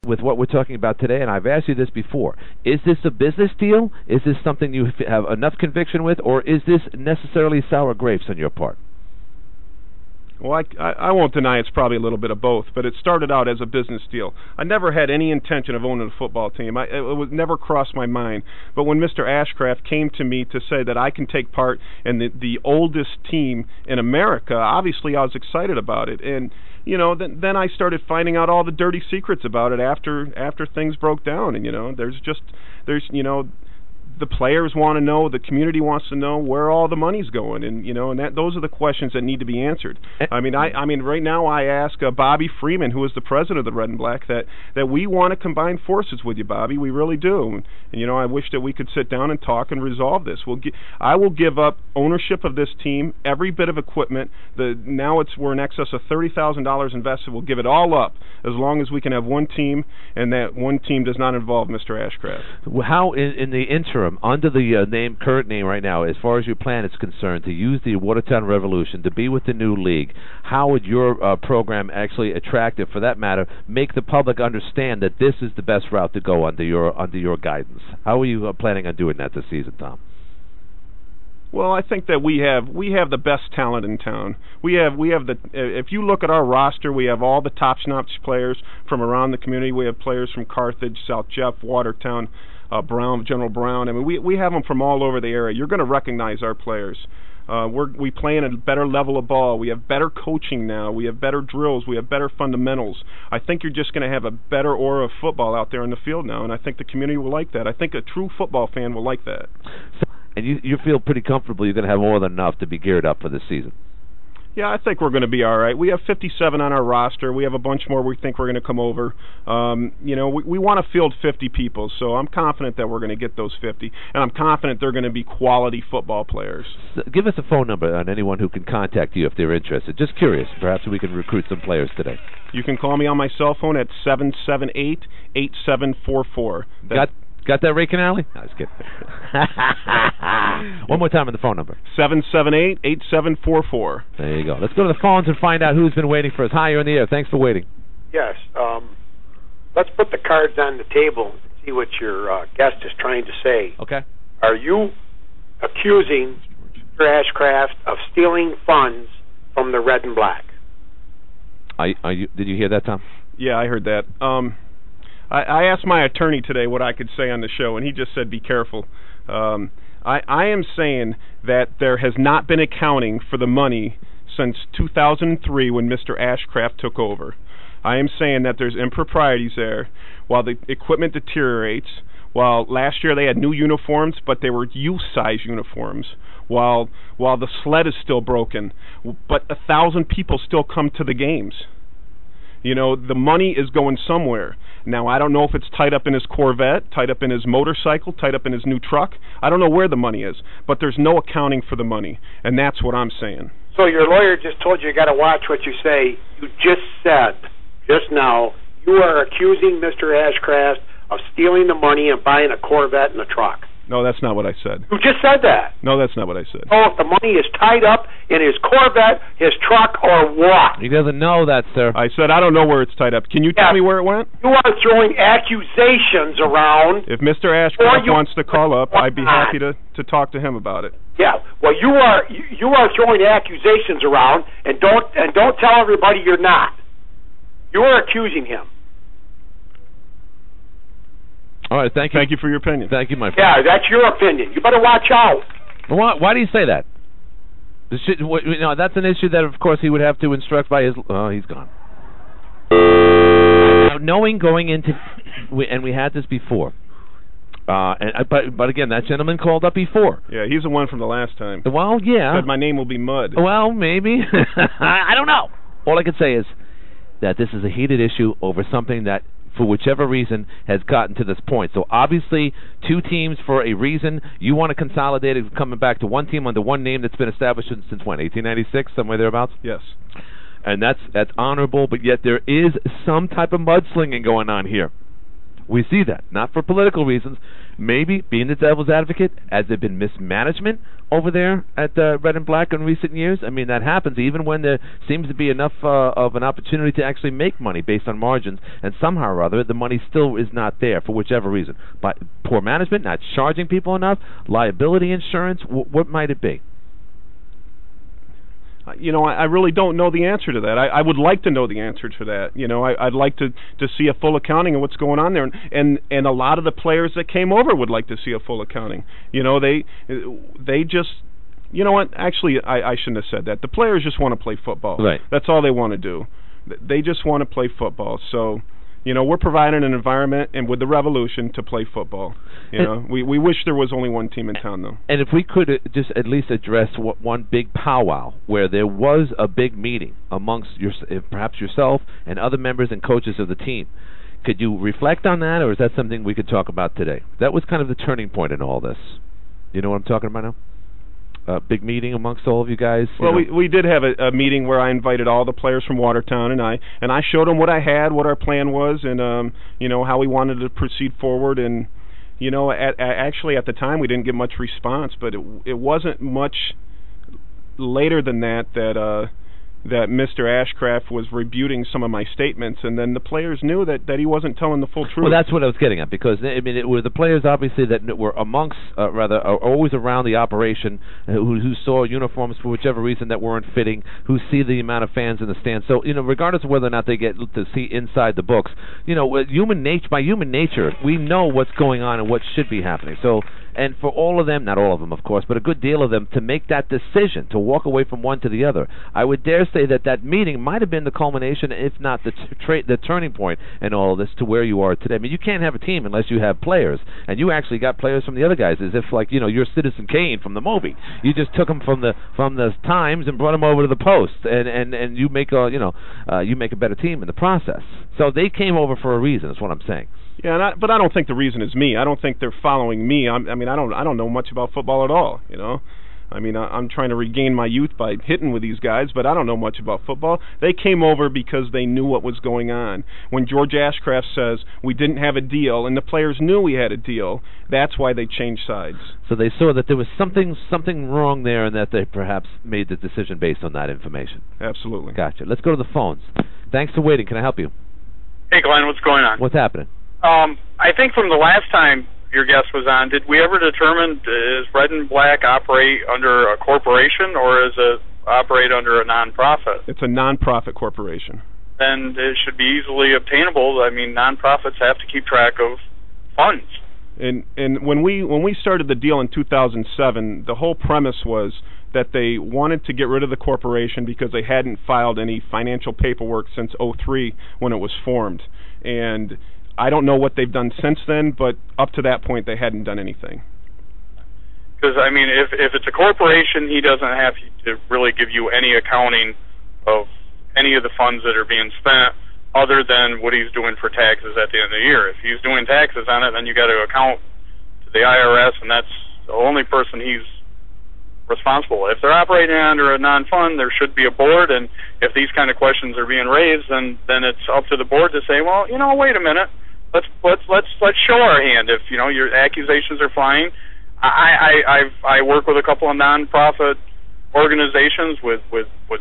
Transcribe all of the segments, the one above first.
with what we're talking about today, and I've asked you this before, is this a business deal? Is this something you have enough conviction with, or is this necessarily sour grapes on your part? Well, I won't deny it's probably a little bit of both, but it started out as a business deal. I never had any intention of owning a football team. It would never cross my mind. But when Mr. Ashcraft came to me to say that I can take part in the oldest team in America, obviously I was excited about it. And then I started finding out all the dirty secrets about it after things broke down. And there's the players want to know, the community wants to know where all the money's going, and those are the questions that need to be answered. I mean, right now I ask Bobby Freeman, who is the president of the Red and Black, that we want to combine forces with you, Bobby. We really do. And I wish that we could sit down and talk and resolve this. I will give up ownership of this team, every bit of equipment. Now we're in excess of $30,000 invested. We'll give it all up as long as we can have one team, and that one team does not involve Mr. Ashcraft. How in the interim, under the current name right now, as far as your plan is concerned, to use the Watertown Revolution, to be with the new league, how would your program actually attract, for that matter, make the public understand that this is the best route to go under your guidance? How are you planning on doing that this season, Tom? Well, I think that we have the best talent in town. We have if you look at our roster, we have all the top-notch players from around the community. We have players from Carthage, South Jeff, Watertown, Brown, General Brown. I mean, we have them from all over the area. You're going to recognize our players. We play in a better level of ball. We have better coaching now. We have better drills. We have better fundamentals. I think you're just going to have a better aura of football out there in the field now, and I think the community will like that. I think a true football fan will like that. And you feel pretty comfortable you're going to have more than enough to be geared up for this season? Yeah, I think we're going to be all right. We have 57 on our roster. We have a bunch more we think we're going to come over. We want to field 50 people, so I'm confident that we're going to get those 50, and I'm confident they're going to be quality football players. So give us a phone number on anyone who can contact you if they're interested. Just curious. Perhaps we can recruit some players today. You can call me on my cell phone at 778-8744. Got that, Ray Canale? No, I was kidding. One more time on the phone number. 778-8744. There you go. Let's go to the phones and find out who's been waiting for us. Hi, you're in the air. Thanks for waiting. Yes. Let's put the cards on the table and see what your guest is trying to say. Okay. Are you accusing Mr. Ashcraft of stealing funds from the Red and Black? Did you hear that, Tom? Yeah, I heard that. I asked my attorney today what I could say on the show, and he just said, be careful. I am saying that there has not been accounting for the money since 2003 when Mr. Ashcraft took over. I am saying that there's improprieties there while the equipment deteriorates, while last year they had new uniforms, but they were youth-size uniforms, while the sled is still broken, but 1,000 people still come to the games. The money is going somewhere. Now, I don't know if it's tied up in his Corvette, tied up in his motorcycle, tied up in his new truck. I don't know where the money is, but there's no accounting for the money, and that's what I'm saying. So your lawyer just told you got to watch what you say. You just said, just now, you are accusing Mr. Ashcraft of stealing the money and buying a Corvette and a truck. No, that's not what I said. You just said that. No, that's not what I said. Oh, if the money is tied up in his Corvette, his truck, or what? He doesn't know that, sir. I said I don't know where it's tied up. Can you tell me where it went? You are throwing accusations around. If Mr. Ashcraft wants to call up, I'd be happy to talk to him about it. Yeah, well, you are throwing accusations around, and don't tell everybody you're not. You are accusing him. All right, thank you. Thank you for your opinion. Thank you, my friend. Yeah, that's your opinion. You better watch out. Why do you say that? That's an issue that, of course, he would have to instruct by his... Oh, he's gone. Now, knowing going into... And we had this before. But again, that gentleman called up before. Yeah, he's the one from the last time. Well, yeah. Said my name will be Mud. Well, maybe. I don't know. All I can say is that this is a heated issue over something that, for whichever reason, has gotten to this point. So obviously, two teams for a reason. You want to consolidate it, coming back to one team under one name that's been established since when, 1896, somewhere thereabouts? Yes. And that's honorable, but yet there is some type of mudslinging going on here. We see that, not for political reasons. Maybe, being the devil's advocate, has there been mismanagement over there at Red and Black in recent years? I mean, that happens even when there seems to be enough of an opportunity to actually make money based on margins, and somehow or other the money still is not there for whichever reason. By poor management, not charging people enough, liability insurance, what might it be? I really don't know the answer to that. I would like to know the answer to that. I'd like to see a full accounting of what's going on there, and a lot of the players that came over would like to see a full accounting. They just, actually, I shouldn't have said that. The players just want to play football. Right. That's all they want to do. They just want to play football. So, we're providing an environment, and with the Revolution, to play football. We wish there was only one team in town, though. And if we could just at least address one big powwow where there was a big meeting amongst perhaps yourself and other members and coaches of the team, could you reflect on that, or is that something we could talk about today? That was kind of the turning point in all this. You know what I'm talking about now? Big meeting amongst all of you guys. Well, we did have a meeting where I invited all the players from Watertown, and I showed them what I had, what our plan was, and how we wanted to proceed forward. And actually at the time we didn't get much response, but it wasn't much later than that that Mr. Ashcraft was rebuting some of my statements, and then the players knew that he wasn't telling the full truth. Well, that's what I was getting at, because it were the players obviously that were amongst, always around the operation, who saw uniforms for whichever reason that weren't fitting, who see the amount of fans in the stands. So regardless of whether or not they get to see inside the books, by human nature, we know what's going on and what should be happening. So. And for all of them, not all of them, of course, but a good deal of them, to make that decision, to walk away from one to the other, I would dare say that meeting might have been the culmination, if not the turning point in all of this, to where you are today. I mean, you can't have a team unless you have players, and you actually got players from the other guys, as if you're Citizen Kane from the movie. You just took them from the Times and brought them over to the Post, and you make you make a better team in the process. So they came over for a reason. Is what I'm saying. Yeah, but I don't think the reason is me. I don't think they're following me. I don't know much about football at all. I'm trying to regain my youth by hitting with these guys, but I don't know much about football. They came over because they knew what was going on. When George Ashcraft says we didn't have a deal, and the players knew we had a deal, that's why they changed sides. So they saw that there was something wrong there, and that they perhaps made the decision based on that information. Absolutely. Gotcha. Let's go to the phones. Thanks for waiting. Can I help you? Hey, Glenn, what's going on? What's happening? I think from the last time your guest was on, did we ever determine, does Red and Black operate under a corporation, or is it operate under a non-profit? It's a non-profit corporation. Then it should be easily obtainable. I mean, non-profits have to keep track of funds. And when we started the deal in 2007, the whole premise was that they wanted to get rid of the corporation because they hadn't filed any financial paperwork since 2003 when it was formed. And I don't know what they've done since then, but up to that point, they hadn't done anything. Because, if it's a corporation, he doesn't have to really give you any accounting of any of the funds that are being spent other than what he's doing for taxes at the end of the year. If he's doing taxes on it, then you got to account to the IRS, and that's the only person he's responsible. If they're operating under a non-fund, there should be a board, and if these kind of questions are being raised, then it's up to the board to say, well, wait a minute. Let's show our hand. If your accusations are flying, I work with a couple of non-profit organizations with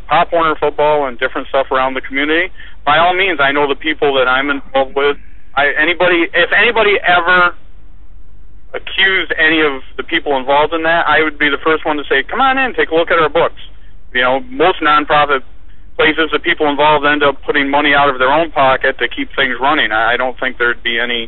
Pop Warner football and different stuff around the community. By all means, I know the people that I'm involved with. If anybody ever accused any of the people involved in that, I would be the first one to say, come on in, take a look at our books. Most non-profit places, the people involved end up putting money out of their own pocket to keep things running. I don't think there'd be any,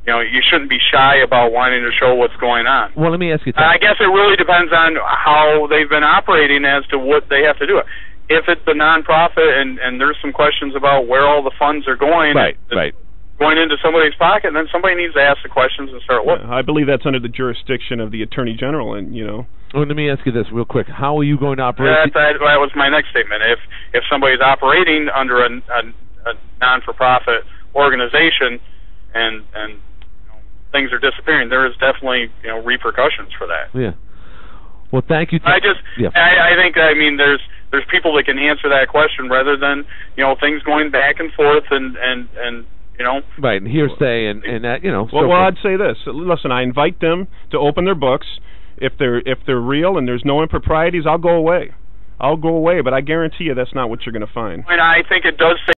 you shouldn't be shy about wanting to show what's going on. Well, let me ask you I guess it really depends on how they've been operating as to what they have to do. If it's a nonprofit and there's some questions about where all the funds are going, right. going into somebody's pocket, then somebody needs to ask the questions and start looking. I believe that's under the jurisdiction of the Attorney General, and Well, let me ask you this real quick. How are you going to operate? That was my next statement. If somebody's operating under a non-for-profit organization and things are disappearing, there is definitely repercussions for that. Yeah. Well, thank you. I think there's people that can answer that question rather than things going back and forth and you know. Right, and hearsay and that, you know. Well, I'd say this. Listen, I invite them to open their books. If they're real and there's no improprieties, I'll go away. But I guarantee you that's not what you're going to find. And I think it does say